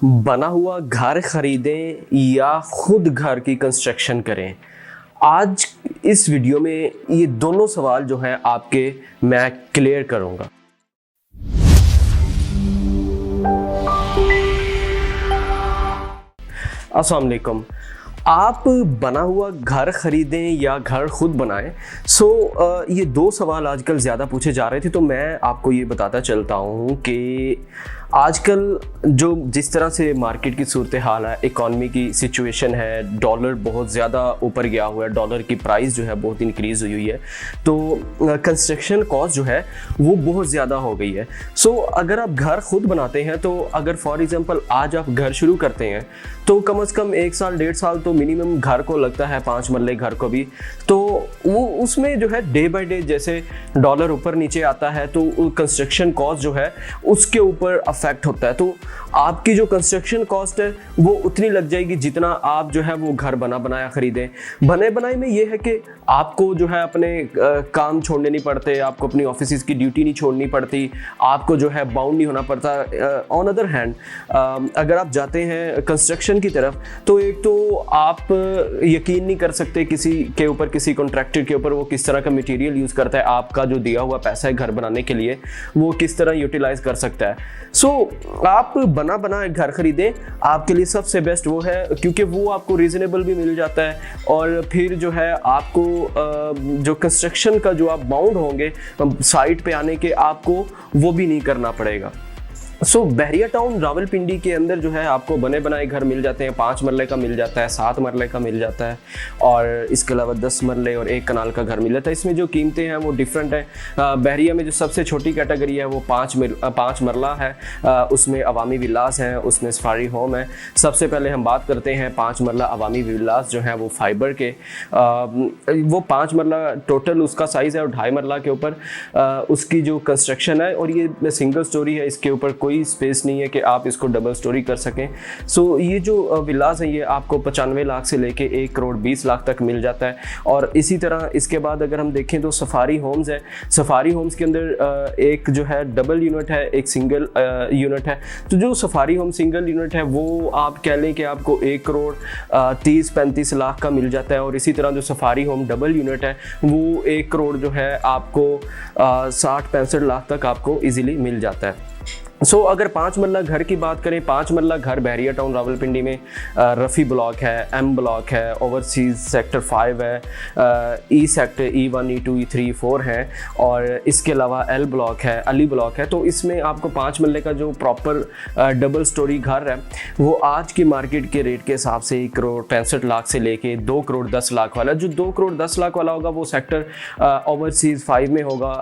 बना हुआ घर खरीदें या खुद घर की कंस्ट्रक्शन करें। आज इस वीडियो में ये दोनों सवाल जो हैं आपके मैं क्लियर करूंगा। अस्सलाम वालेकुम। आप बना हुआ घर खरीदें या घर खुद बनाएं। ये दो सवाल आजकल ज़्यादा पूछे जा रहे थे, तो मैं आपको ये बताता चलता हूँ कि आजकल जो जिस तरह से मार्केट की सूरत हाल है, इकॉनमी की सिचुएशन है, डॉलर बहुत ज़्यादा ऊपर गया हुआ है, डॉलर की प्राइस जो है बहुत इंक्रीज़ हुई है, तो कंस्ट्रक्शन कॉस्ट जो है वो बहुत ज़्यादा हो गई है। अगर आप घर खुद बनाते हैं, तो अगर फॉर एग्ज़ाम्पल आज आप घर शुरू करते हैं तो कम से कम 1 साल 1.5 साल तो मिनिमम घर को लगता है, 5 मरले घर को भी। तो वो उसमें जो है डे बाय डे जैसे डॉलर ऊपर नीचे आता है, तो कंस्ट्रक्शन कॉस्ट जो है उसके ऊपर अफेक्ट होता है। तो आपकी जो कंस्ट्रक्शन कॉस्ट है वो उतनी लग जाएगी जितना आप जो है वो घर बना बनाया खरीदें। बने बनाए में ये है कि आपको जो है अपने काम छोड़ने नहीं पड़ते, आपको अपनी ऑफिस की ड्यूटी नहीं छोड़नी पड़ती, आपको जो है बाउंड नहीं होना पड़ता। ऑन अदर हैंड अगर आप जाते हैं कंस्ट्रक्शन की तरफ, तो एक तो आप यकीन नहीं कर सकते किसी के ऊपर, किसी कॉन्ट्रैक्टर के ऊपर, वो किस तरह का मटेरियल यूज़ करता है, आपका जो दिया हुआ पैसा है घर बनाने के लिए वो किस तरह यूटिलाइज कर सकता है। आप बना बना घर खरीदें, आपके लिए सबसे बेस्ट वो है, क्योंकि वो आपको रीजनेबल भी मिल जाता है और फिर जो है आपको जो कंस्ट्रक्शन का जो आप बाउंड होंगे साइट पे आने के, आपको वो भी नहीं करना पड़ेगा। बहरिया टाउन रावलपिंडी के अंदर जो है आपको बने बनाए घर मिल जाते हैं। 5 मरले का मिल जाता है, 7 मरले का मिल जाता है और इसके अलावा 10 मरले और 1 कनाल का घर मिल जाता है। इसमें जो कीमतें हैं वो डिफरेंट है। बहरिया में जो सबसे छोटी कैटेगरी है वो 5 मरला है, उसमें अवामी विलास हैं, उसमें सफारी होम है। सबसे पहले हम बात करते हैं 5 मरला अवामी विलास जो है वो फाइबर के, वो 5 मरला टोटल उसका साइज़ है और 2.5 मरला के ऊपर उसकी जो कंस्ट्रक्शन है, और ये सिंगल स्टोरी है, इसके ऊपर कोई स्पेस नहीं है कि आप इसको डबल स्टोरी कर सकें। ये जो विलास है ये आपको 95 लाख से लेके 1 करोड़ 20 लाख तक मिल जाता है। और इसी तरह इसके बाद अगर हम देखें तो सफारी होम्स है। सफारी होम्स के अंदर एक जो है डबल यूनिट है, एक सिंगल यूनिट है। तो जो सफारी होम सिंगल यूनिट है वो आप कह लें कि आपको 1 करोड़ 30-35 लाख का मिल जाता है। और इसी तरह जो सफारी होम डबल यूनिट है वो 1 करोड़ जो है आपको 60-65 लाख तक आपको इजीली मिल जाता है। अगर 5 मरला घर की बात करें, 5 मरला घर बहरिया टाउन रावलपिंडी में रफ़ी ब्लॉक है, एम ब्लॉक है, ओवरसीज़ सेक्टर 5 है, E sector E1 E2 E3 E4 है, और इसके अलावा एल ब्लॉक है, अली ब्लॉक है। तो इसमें आपको 5 मरले का जो प्रॉपर डबल स्टोरी घर है वो आज की मार्केट के रेट के हिसाब से 1 करोड़ 65 लाख से लेके 2 करोड़ 10 लाख वाला, जो 2 करोड़ 10 लाख वाला होगा वो सेक्टर ओवरसीज़ 5 में होगा,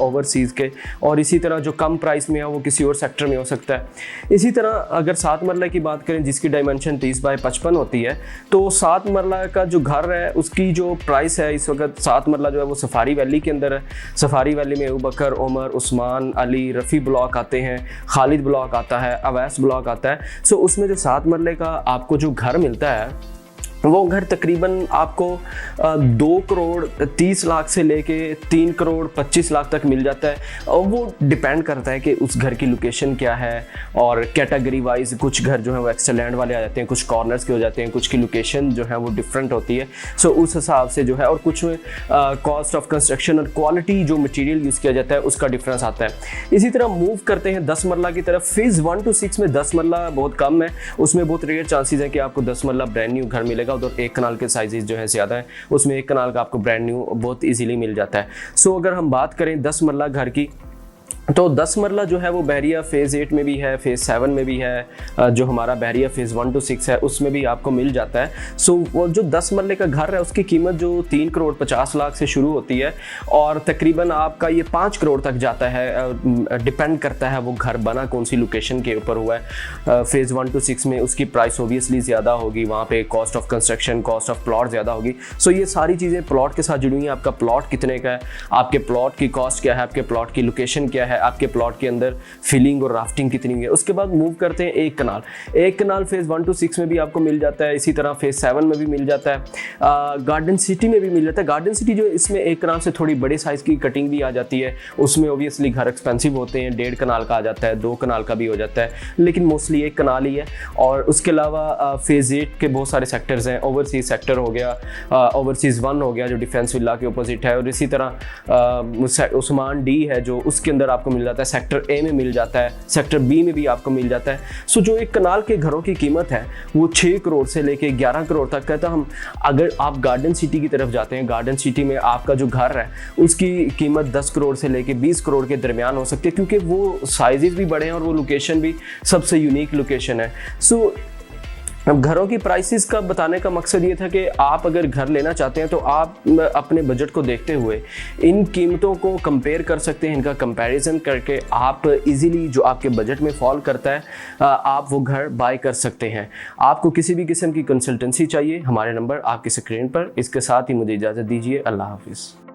ओवरसीज़ के। और इसी तरह जो कम प्राइस में है वो किसी और सेक्टर में हो सकता है। इसी तरह अगर 7 मरला की बात करें जिसकी डायमेंशन 30 बाय 55 होती है, तो 7 मरला का जो घर है उसकी जो प्राइस है इस वक्त, 7 मरला जो है वो सफारी वैली के अंदर है। सफारी वैली में अबू बकर, उमर, उस्मान, अली, रफ़ी ब्लॉक आते हैं, खालिद ब्लॉक आता है, अवैस ब्लॉक आता है। उसमें जो 7 मरले का आपको जो घर मिलता है वो घर तकरीबन आपको 2 करोड़ 30 लाख से लेके 3 करोड़ 25 लाख तक मिल जाता है। और वो डिपेंड करता है कि उस घर की लोकेशन क्या है, और कैटेगरी वाइज कुछ घर जो है वो एक्स्ट्रा लैंड वाले आ जाते हैं, कुछ कॉर्नर्स के हो जाते हैं, कुछ की लोकेशन जो है वो डिफरेंट होती है। उस हिसाब से जो है, और कुछ में कॉस्ट ऑफ कंस्ट्रक्शन और क्वालिटी जो मटीरियल यूज़ किया जाता है उसका डिफरेंस आता है। इसी तरह मूव करते हैं 10 मरला की तरफ। फेज़ 1 to 6 में 10 मरला बहुत कम है, उसमें बहुत रेयर चांसेस है कि आपको 10 मरला ब्रांड न्यू घर मिलेगा। उधर 1 कनाल के साइजेस जो है ज़्यादा है, उसमें 1 कनाल का आपको ब्रांड न्यू बहुत इजीली मिल जाता है। अगर हम बात करें 10 मरला घर की, तो 10 मरला जो है वो बहरिया फ़ेज़ 8 में भी है, फ़ेज़ 7 में भी है, जो हमारा बहरिया फ़ेज़ 1 to 6 है उसमें भी आपको मिल जाता है। वो जो 10 मरले का घर है उसकी कीमत जो 3 करोड़ 50 लाख से शुरू होती है और तकरीबन आपका ये 5 करोड़ तक जाता है। डिपेंड करता है वो घर बना कौन सी लोकेशन के ऊपर हुआ है। फ़ेज़ 1 to 6 में उसकी प्राइस ओबियसली ज़्यादा होगी, वहाँ पे cost of construction, cost of plot ज़्यादा होगी। ये सारी चीज़ें प्लॉट के साथ जुड़ी हुई हैं। आपका प्लॉट कितने का है, आपके प्लॉट की कॉस्ट क्या है, आपके प्लॉट की लोकेशन क्या है, है, आपके प्लॉट के अंदर फिलिंग और राफ्टिंग कितनी हुई है। उसके बाद मूव करते हैं एक कनाल फेज़ 1 to 6 में भी आपको मिल जाता है, इसी तरह फेज़ 7 में भी मिल जाता है, गार्डन सिटी में भी मिल जाता है। गार्डन सिटी जो इसमें 1 कनाल से थोड़ी बड़े साइज़ की कटिंग भी आ जाती है, उसमें ओबियसली घर एक्सपेंसिव होते हैं, 1.5 कनाल का आ जाता है, 2 कनाल का भी हो जाता है, लेकिन मोस्टली 1 कनाल ही है। और उसके अलावा फेज़ 8 के बहुत सारे सेक्टर्स हैं, ओवरसीज़ सेक्टर हो गया, ओवरसीज़ 1 हो गया जो डिफेंस विला के अपोजिट है, और इसी तरह उस्मान डी है जो उसके अंदर आपको मिल जाता है, सेक्टर ए में मिल जाता है, सेक्टर बी में भी आपको मिल जाता है। सो जो 1 कनाल के घरों की कीमत है वो 6 करोड़ से लेके 11 करोड़ तक कहता हम। अगर आप गार्डन सिटी की तरफ जाते हैं, गार्डन सिटी में आपका जो घर है उसकी कीमत 10 करोड़ से लेके 20 करोड़ के दरमियान हो सकती है, क्योंकि वो साइजेस भी बड़े हैं और वो लोकेशन भी सबसे यूनिक लोकेशन है। सो अब घरों की प्राइसेस का बताने का मकसद ये था कि आप अगर घर लेना चाहते हैं तो आप अपने बजट को देखते हुए इन कीमतों को कंपेयर कर सकते हैं, इनका कंपैरिजन करके आप इजीली जो आपके बजट में फॉल करता है आप वो घर बाय कर सकते हैं। आपको किसी भी किस्म की कंसल्टेंसी चाहिए, हमारे नंबर आपकी स्क्रीन पर। इसके साथ ही मुझे इजाज़त दीजिए। अल्लाह हाफिज़।